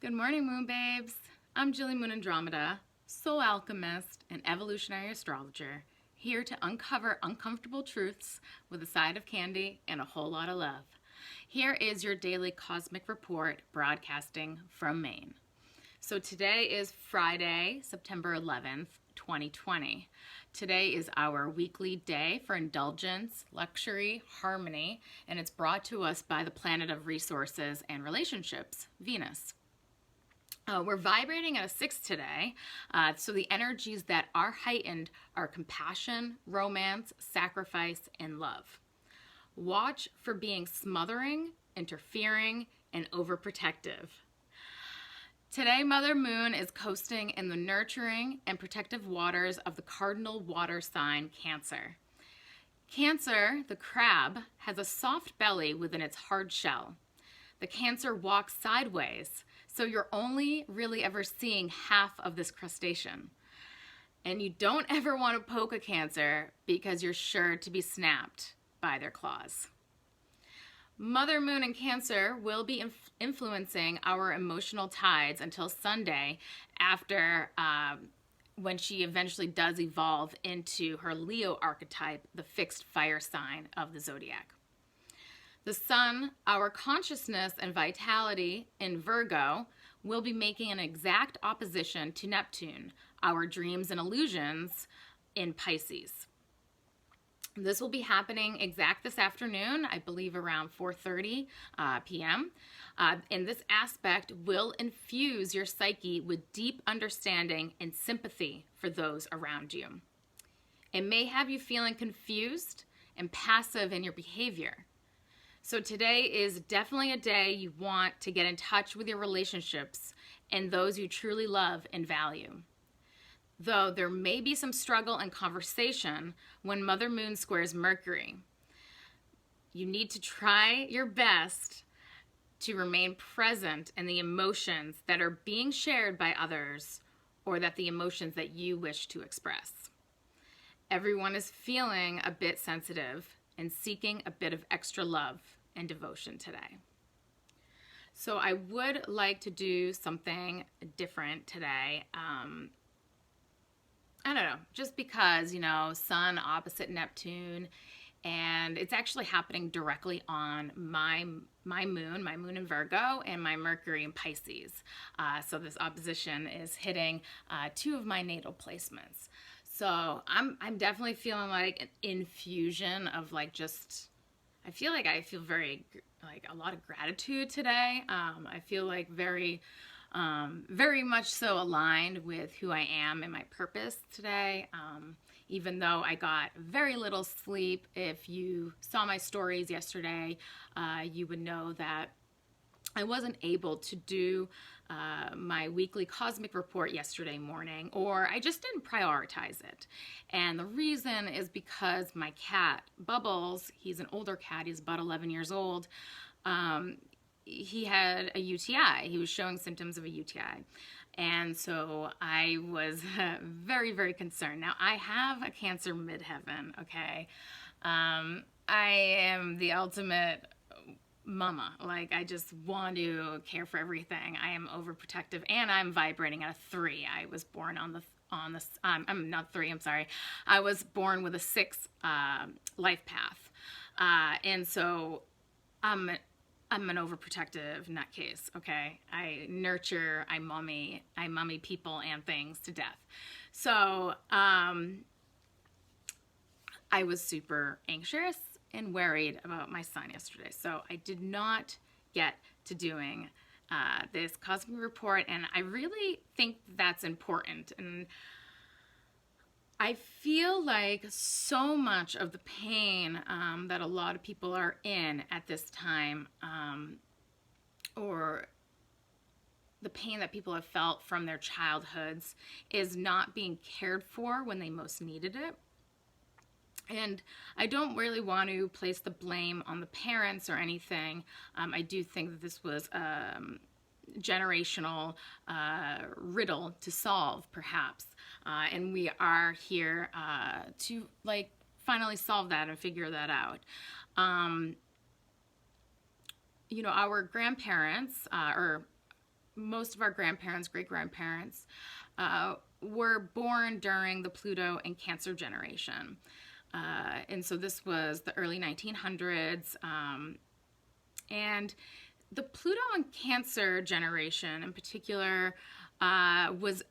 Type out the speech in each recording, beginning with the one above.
Good morning, Moon Babes. I'm Jilly Moon Andromeda, soul alchemist and evolutionary astrologer, here to uncover uncomfortable truths with a side of candy and a whole lot of love. Here is your daily cosmic report broadcasting from Maine. So today is Friday, September 11th, 2020. Today is our weekly day for indulgence, luxury, harmony, and it's brought to us by the planet of resources and relationships, Venus. We're vibrating at a 6 today, so the energies that are heightened are compassion, romance, sacrifice, and love. Watch for being smothering, interfering, and overprotective. Today, Mother Moon is coasting in the nurturing and protective waters of the cardinal water sign, Cancer. Cancer, the crab, has a soft belly within its hard shell. The Cancer walks sideways, so you're only really ever seeing half of this crustacean. And you don't ever want to poke a Cancer because you're sure to be snapped by their claws. Mother Moon in Cancer will be influencing our emotional tides until Sunday, after when she eventually does evolve into her Leo archetype, the fixed fire sign of the zodiac. The Sun, our consciousness and vitality in Virgo, will be making an exact opposition to Neptune, our dreams and illusions, in Pisces. This will be happening exact this afternoon, I believe around 4:30 p.m. And this aspect will infuse your psyche with deep understanding and sympathy for those around you. It may have you feeling confused and passive in your behavior. So today is definitely a day you want to get in touch with your relationships and those you truly love and value. Though there may be some struggle and conversation when Mother Moon squares Mercury. You need to try your best to remain present in the emotions that are being shared by others, or that the emotions that you wish to express. Everyone is feeling a bit sensitive and seeking a bit of extra love and devotion today. So I would like to do something different today. I don't know, just because, Sun opposite Neptune, and it's actually happening directly on my moon in Virgo, and my Mercury in Pisces. So this opposition is hitting two of my natal placements. So I'm definitely feeling like an infusion of I feel very a lot of gratitude today. I feel like very much so aligned with who I am and my purpose today. Even though I got very little sleep, if you saw my stories yesterday, you would know that I wasn't able to do my weekly cosmic report yesterday morning, or I just didn't prioritize it. And the reason is because my cat, Bubbles, he's an older cat, he's about 11 years old, he had a UTI. He was showing symptoms of a UTI. And so I was very, very concerned. Now, I have a Cancer midheaven, okay? I am the ultimate mama. I just want to care for everything. I am overprotective, and I'm vibrating at a 3. I was born I'm not 3, I'm sorry. I was born with a 6 life path. And so I'm an overprotective nutcase, okay? I nurture, I mummy people and things to death. So I was super anxious and worried about my son yesterday. So I did not get to doing this cosmic report, and I really think that's important. And I feel like so much of the pain that a lot of people are in at this time, or the pain that people have felt from their childhoods, is not being cared for when they most needed it. And I don't really want to place the blame on the parents or anything. I do think that this was generational riddle to solve, perhaps, and we are here to finally solve that and figure that out. Our grandparents, or most of our grandparents, great-grandparents, were born during the Pluto and Cancer generation. And so this was the early 1900s. And the Pluto and Cancer generation in particular was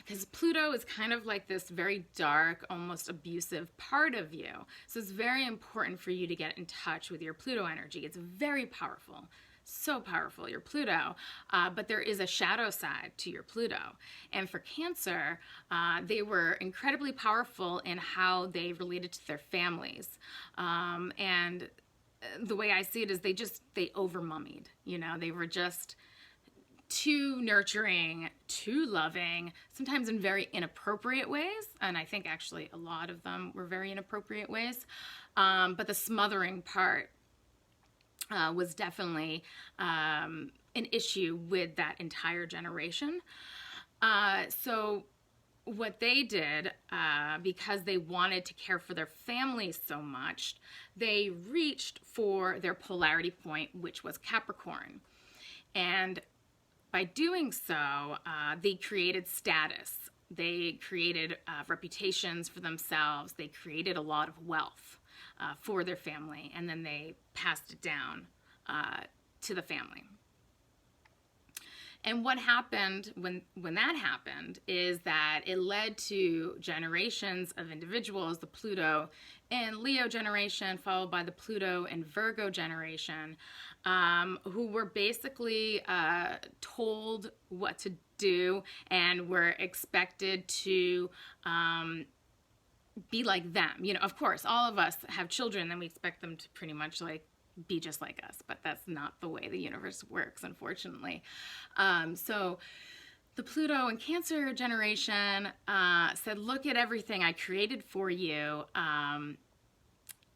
because Pluto is kind of like this very dark, almost abusive part of you. So it's very important for you to get in touch with your Pluto energy. It's very powerful. So powerful, your Pluto, but there is a shadow side to your Pluto. And for Cancer, they were incredibly powerful in how they related to their families. And the way I see it is they over-mummied. You know, they were just too nurturing, too loving, sometimes in very inappropriate ways. And I think actually a lot of them were very inappropriate ways. But the smothering part was definitely an issue with that entire generation. So what they did, because they wanted to care for their families so much, they reached for their polarity point, which was Capricorn. And by doing so, they created status. They created reputations for themselves. They created a lot of wealth for their family, and then they passed it down to the family. And what happened when that happened is that it led to generations of individuals, the Pluto and Leo generation, followed by the Pluto and Virgo generation, who were basically told what to do and were expected to be like them. You know, of course, all of us have children and we expect them to pretty much like be just like us, but that's not the way the universe works, unfortunately. So the Pluto and Cancer generation said, look at everything I created for you,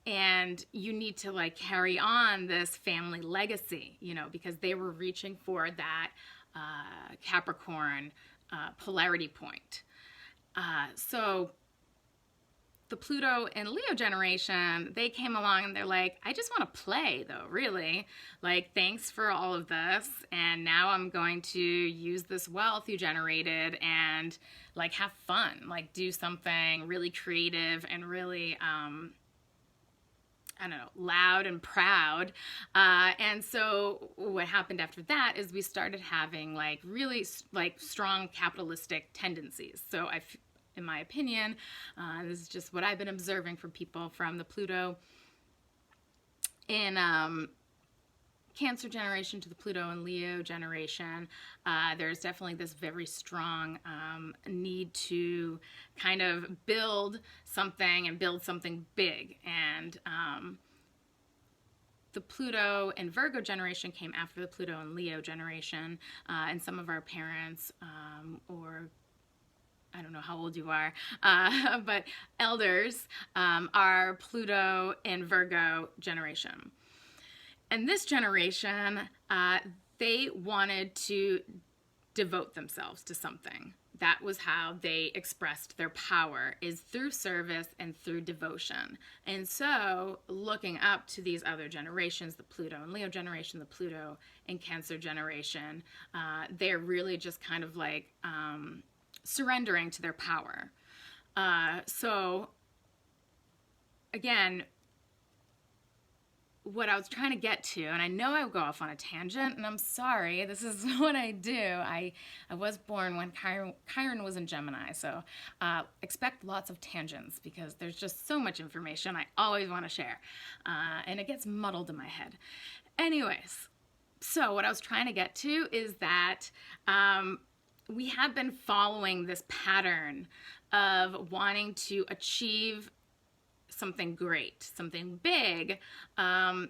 and you need to like carry on this family legacy, you know, because they were reaching for that Capricorn polarity point. So the Pluto and Leo generation, they came along and they're like, I just want to play though, really. Like, thanks for all of this. And now I'm going to use this wealth you generated and like have fun, like do something really creative and really, I don't know, loud and proud. And so what happened after that is we started having like really like strong capitalistic tendencies. So in my opinion, this is just what I've been observing from people from the Pluto in Cancer generation to the Pluto and Leo generation. There's definitely this very strong need to kind of build something big. And the Pluto and Virgo generation came after the Pluto and Leo generation. And some of our parents or I don't know how old you are, but elders are Pluto and Virgo generation. And this generation, they wanted to devote themselves to something. That was how they expressed their power, is through service and through devotion. And so looking up to these other generations, the Pluto and Leo generation, the Pluto and Cancer generation, they're really just kind of like surrendering to their power. So again, what I was trying to get to, and I know I would go off on a tangent, and I'm sorry, this is what I do. I was born when Chiron was in Gemini, so expect lots of tangents because there's just so much information I always want to share, and it gets muddled in my head. Anyways, so what I was trying to get to is that we have been following this pattern of wanting to achieve something great, something big, and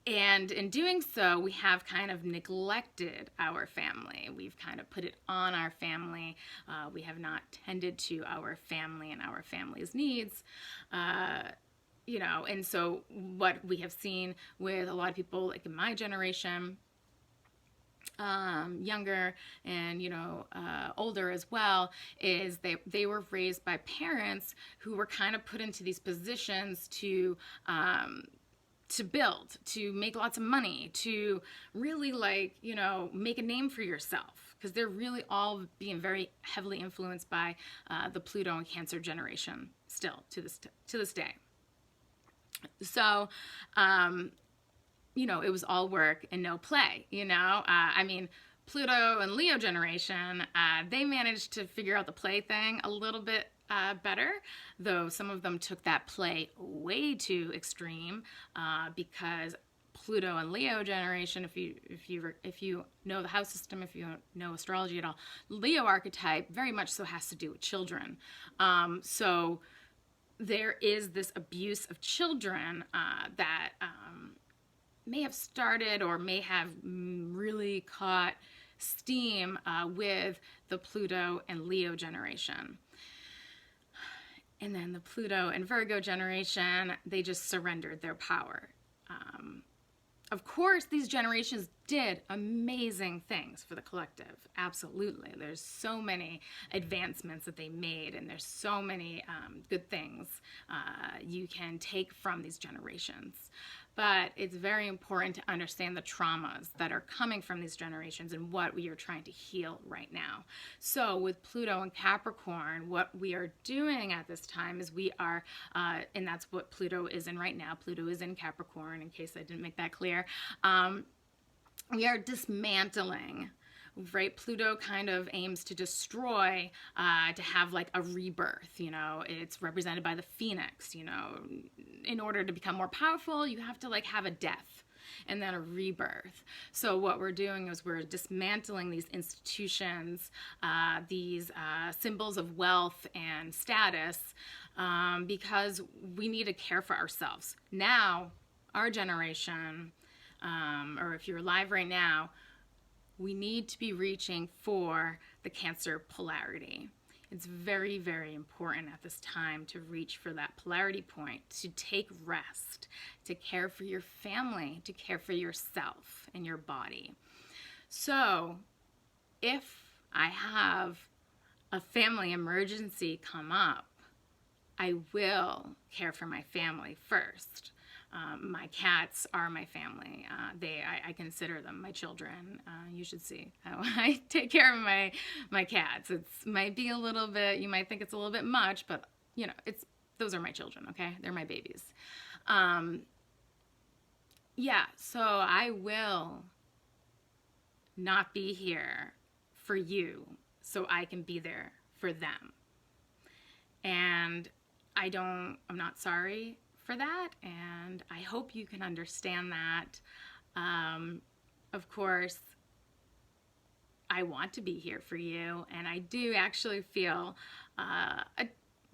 in doing so, we have kind of neglected our family. We've kind of put it on our family. We have not tended to our family and our family's needs. You know, and so what we have seen with a lot of people, like in my generation, younger and, you know, older as well, is they were raised by parents who were kind of put into these positions to to build, to make lots of money, to really like, you know, make a name for yourself, because they're really all being very heavily influenced by the Pluto and Cancer generation still to this day. So, you know, it was all work and no play, you know. I mean, Pluto and Leo generation, they managed to figure out the play thing a little bit better, though some of them took that play way too extreme, because Pluto and Leo generation, if you know the house system, if you know astrology at all, Leo archetype very much so has to do with children. So there is this abuse of children that may have started or may have really caught steam with the Pluto and Leo generation. And then the Pluto and Virgo generation, they just surrendered their power. Of course, these generations did amazing things for the collective. Absolutely. There's so many advancements that they made, and there's so many good things you can take from these generations. But it's very important to understand the traumas that are coming from these generations and what we are trying to heal right now. So with Pluto and Capricorn, what we are doing at this time is we are, and that's what Pluto is in right now. Pluto is in Capricorn, in case I didn't make that clear. We are dismantling, right? Pluto kind of aims to destroy, to have like a rebirth, you know. It's represented by the phoenix, you know. In order to become more powerful, you have to like have a death and then a rebirth. So what we're doing is we're dismantling these institutions, these symbols of wealth and status, because we need to care for ourselves. Now, our generation, or if you're alive right now, we need to be reaching for the Cancer polarity. It's very, very important at this time to reach for that polarity point, to take rest, to care for your family, to care for yourself and your body. So if I have a family emergency come up, I will care for my family first. My cats are my family. I consider them my children. You should see how I take care of my cats. It might be a little bit, you might think it's a little bit much, but you know, those are my children, okay? They're my babies. Yeah, so I will not be here for you so I can be there for them. And I'm not sorry for that, and I hope you can understand that. Of course, I want to be here for you, and I do actually feel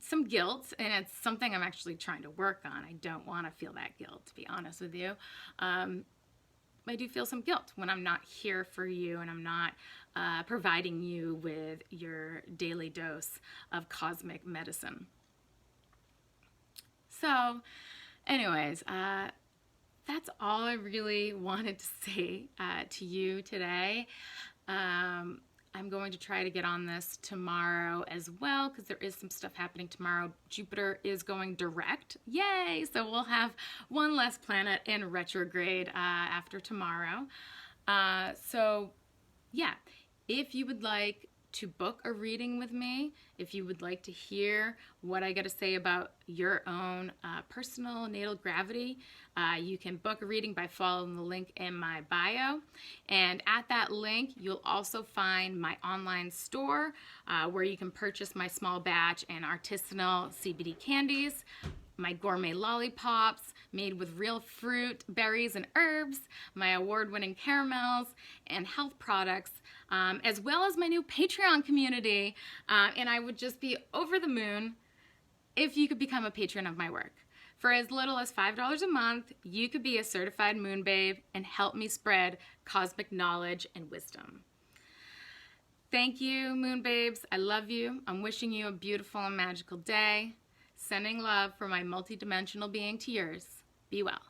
some guilt, and it's something I'm actually trying to work on. I don't want to feel that guilt, to be honest with you. I do feel some guilt when I'm not here for you and I'm not providing you with your daily dose of cosmic medicine. So, anyways, that's all I really wanted to say to you today. I'm going to try to get on this tomorrow as well, because there is some stuff happening tomorrow. Jupiter is going direct. Yay! So we'll have one less planet in retrograde after tomorrow. So, yeah, if you would like to book a reading with me, if you would like to hear what I got to say about your own personal natal gravity, you can book a reading by following the link in my bio. And at that link, you'll also find my online store where you can purchase my small batch and artisanal CBD candies, my gourmet lollipops made with real fruit, berries, and herbs, my award-winning caramels and health products, as well as my new Patreon community. And I would just be over the moon if you could become a patron of my work. For as little as $5 a month, you could be a certified moon babe and help me spread cosmic knowledge and wisdom. Thank you, moon babes. I love you. I'm wishing you a beautiful and magical day. Sending love from my multidimensional being to yours. Be well.